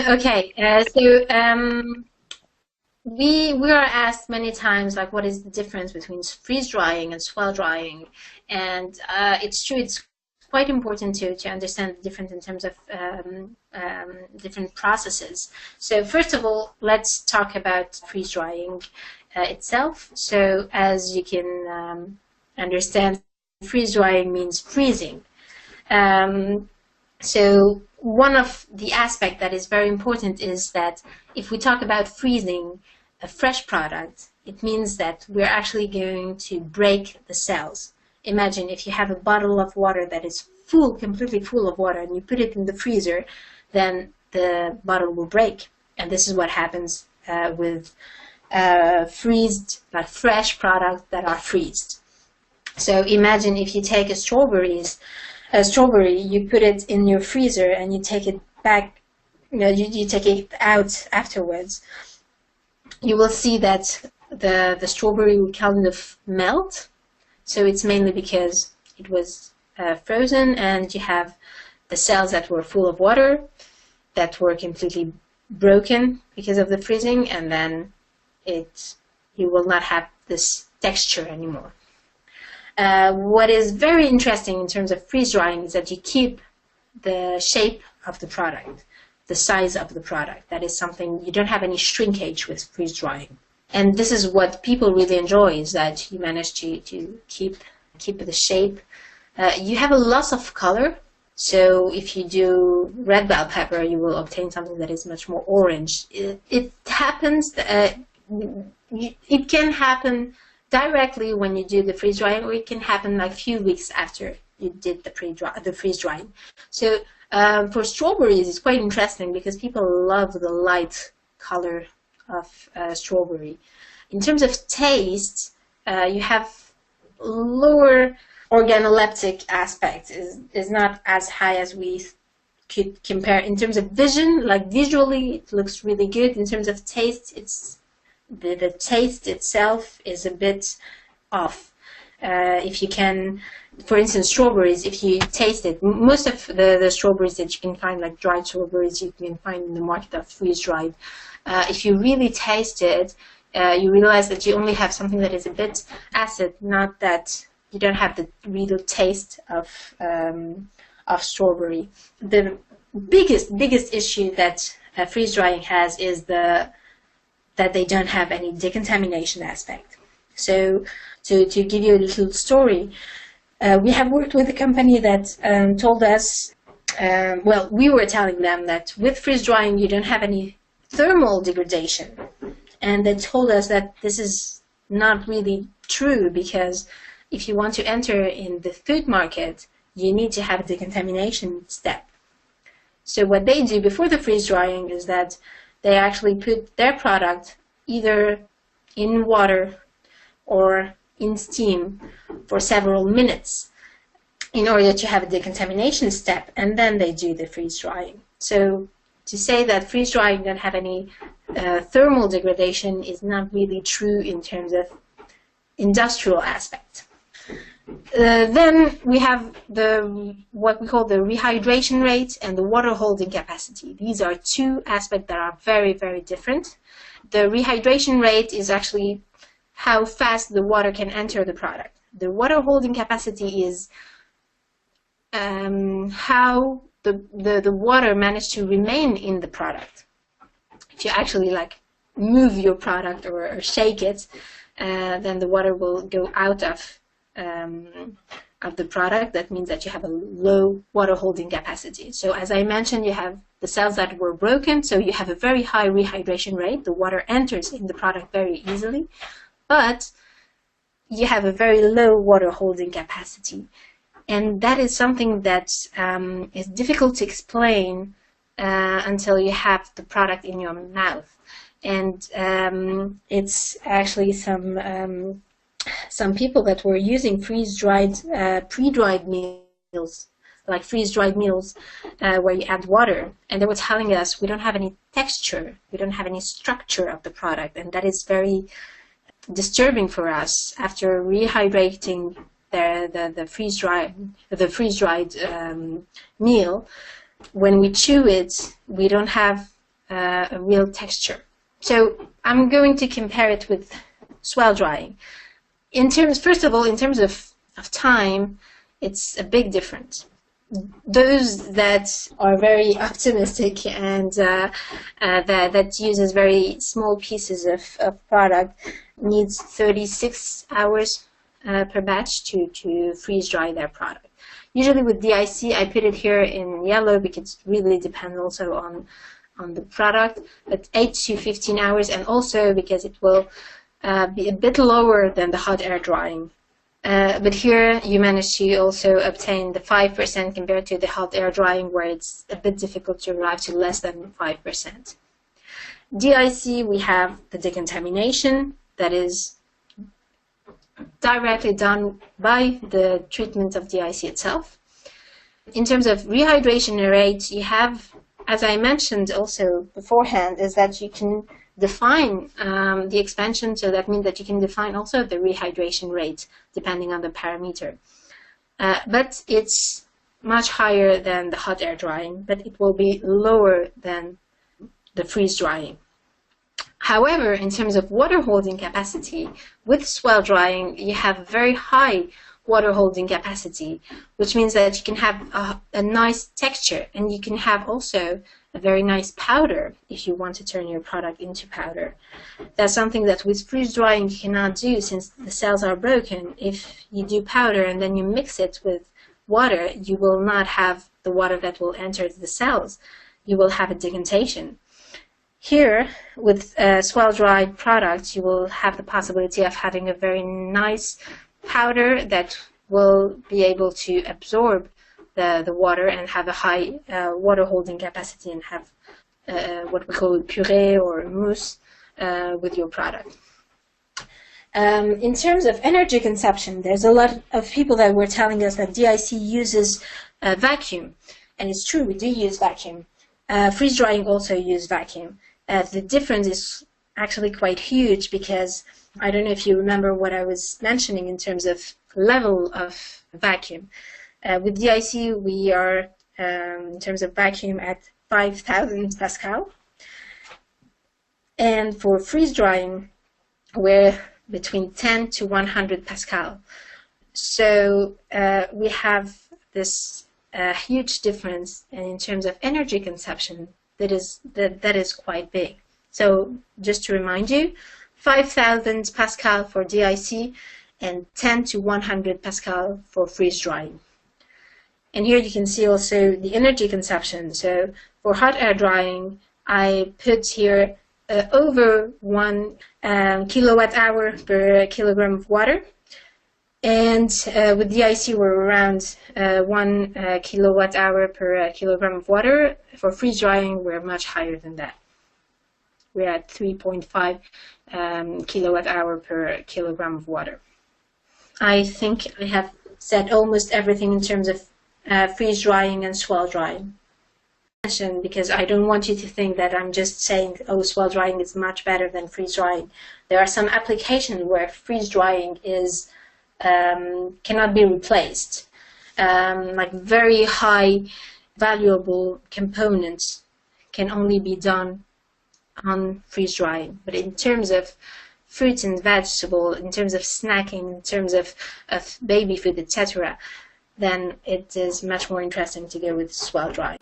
Okay, we are asked many times, like, what is the difference between freeze drying and swell drying? And it's true, it's quite important to understand the difference in terms of different processes. So first of all, let's talk about freeze drying itself. So as you can understand, freeze drying means freezing. So one of the aspects that is very important is that if we talk about freezing a fresh product, it means that we're actually going to break the cells. Imagine if you have a bottle of water that is full, completely full of water, and you put it in the freezer, then the bottle will break. And this is what happens with fresh products that are freezed. So imagine if you take a strawberry, you put it in your freezer and you take it back, you take it out afterwards. You will see that the strawberry will kind of melt. So it's mainly because it was frozen, and you have the cells that were full of water that were completely broken because of the freezing, and then you will not have this texture anymore. What is very interesting in terms of freeze drying is that you keep the shape of the product, the size of the product. That is something, you don't have any shrinkage with freeze drying. And this is what people really enjoy, is that you manage to keep the shape. You have a loss of color. So if you do red bell pepper, you will obtain something that is much more orange. It happens, it can happen directly when you do the freeze drying, or it can happen like a few weeks after you did the freeze drying. So for strawberries, it's quite interesting because people love the light color of strawberry. In terms of taste, you have lower organoleptic aspect, is not as high as we could compare. In terms of vision, like visually, it looks really good. In terms of taste, it's the taste itself is a bit off. If you can, for instance, strawberries, if you taste it, most of the strawberries that you can find, like dried strawberries, you can find in the market are freeze-dried. If you really taste it, you realize that you only have something that is a bit acid, not that you don't have the real taste of strawberry. The biggest issue that freeze-drying has is that they don't have any decontamination aspect. So to give you a little story, we have worked with a company that told us, well, we were telling them that with freeze drying you don't have any thermal degradation, and they told us that this is not really true, because if you want to enter in the food market, you need to have a decontamination step. So what they do before the freeze drying is that they actually put their product either in water or in steam for several minutes in order to have a decontamination step, and then they do the freeze drying. So to say that freeze drying doesn't have any thermal degradation is not really true in terms of industrial aspect. Then we have what we call the rehydration rate and the water holding capacity. These are two aspects that are very, very different. The rehydration rate is actually how fast the water can enter the product. The water holding capacity is how the water managed to remain in the product. If you actually like move your product or shake it, then the water will go out of the product. That means that you have a low water holding capacity. So as I mentioned, you have the cells that were broken, so you have a very high rehydration rate. The water enters in the product very easily, but you have a very low water holding capacity. And that is something that is difficult to explain until you have the product in your mouth. And it's actually some people that were using freeze-dried, pre-dried meals, like freeze-dried meals, where you add water, and they were telling us we don't have any texture, we don't have any structure of the product, and that is very disturbing for us. After rehydrating the freeze-dried meal, when we chew it, we don't have a real texture. So I'm going to compare it with swell drying. First of all, in terms of time, it's a big difference. Those that are very optimistic and that uses very small pieces of product needs 36 hours per batch to freeze dry their product. Usually with DIC, I put it here in yellow because it really depends also on the product, but 8 to 15 hours, and also because it will be a bit lower than the hot air drying. But here you manage to also obtain the 5% compared to the hot air drying, where it's a bit difficult to arrive to less than 5%. DIC, we have the decontamination that is directly done by the treatment of DIC itself. In terms of rehydration rate, you have, as I mentioned also beforehand, is that you can define the expansion, so that means that you can define also the rehydration rate depending on the parameter. But it's much higher than the hot air drying, but it will be lower than the freeze drying. However, in terms of water holding capacity, with swell drying, you have very high water holding capacity, which means that you can have a nice texture, and you can have also a very nice powder if you want to turn your product into powder. That's something that with freeze drying you cannot do, since the cells are broken. If you do powder and then you mix it with water, you will not have the water that will enter the cells. You will have a decantation. Here, with swell dried products, you will have the possibility of having a very nice powder that will be able to absorb the water and have a high water holding capacity, and have what we call puree or mousse with your product. In terms of energy consumption, there's a lot of people that were telling us that DIC uses vacuum, and it's true, we do use vacuum. Freeze drying also uses vacuum. The difference is actually quite huge, because I don't know if you remember what I was mentioning in terms of level of vacuum. With DIC, we are, in terms of vacuum, at 5,000 Pascal. And for freeze drying, we're between 10 to 100 Pascal. So we have this huge difference, and in terms of energy consumption, that is quite big. So just to remind you, 5,000 Pascal for DIC and 10 to 100 Pascal for freeze drying. And here you can see also the energy consumption. So for hot air drying, I put here over 1 kilowatt hour per kilogram of water. And with DIC, we're around 1 kilowatt hour per kilogram of water. For freeze drying, we're much higher than that. We're at 3.5 kilowatt hour per kilogram of water. I think I have said almost everything in terms of freeze drying and swell drying. Because I don't want you to think that I'm just saying, oh, swell drying is much better than freeze drying. There are some applications where freeze drying is cannot be replaced. Like very high valuable components can only be done on freeze drying. But in terms of fruits and vegetables, in terms of snacking, in terms of baby food, etc., then it is much more interesting to go with swell drying.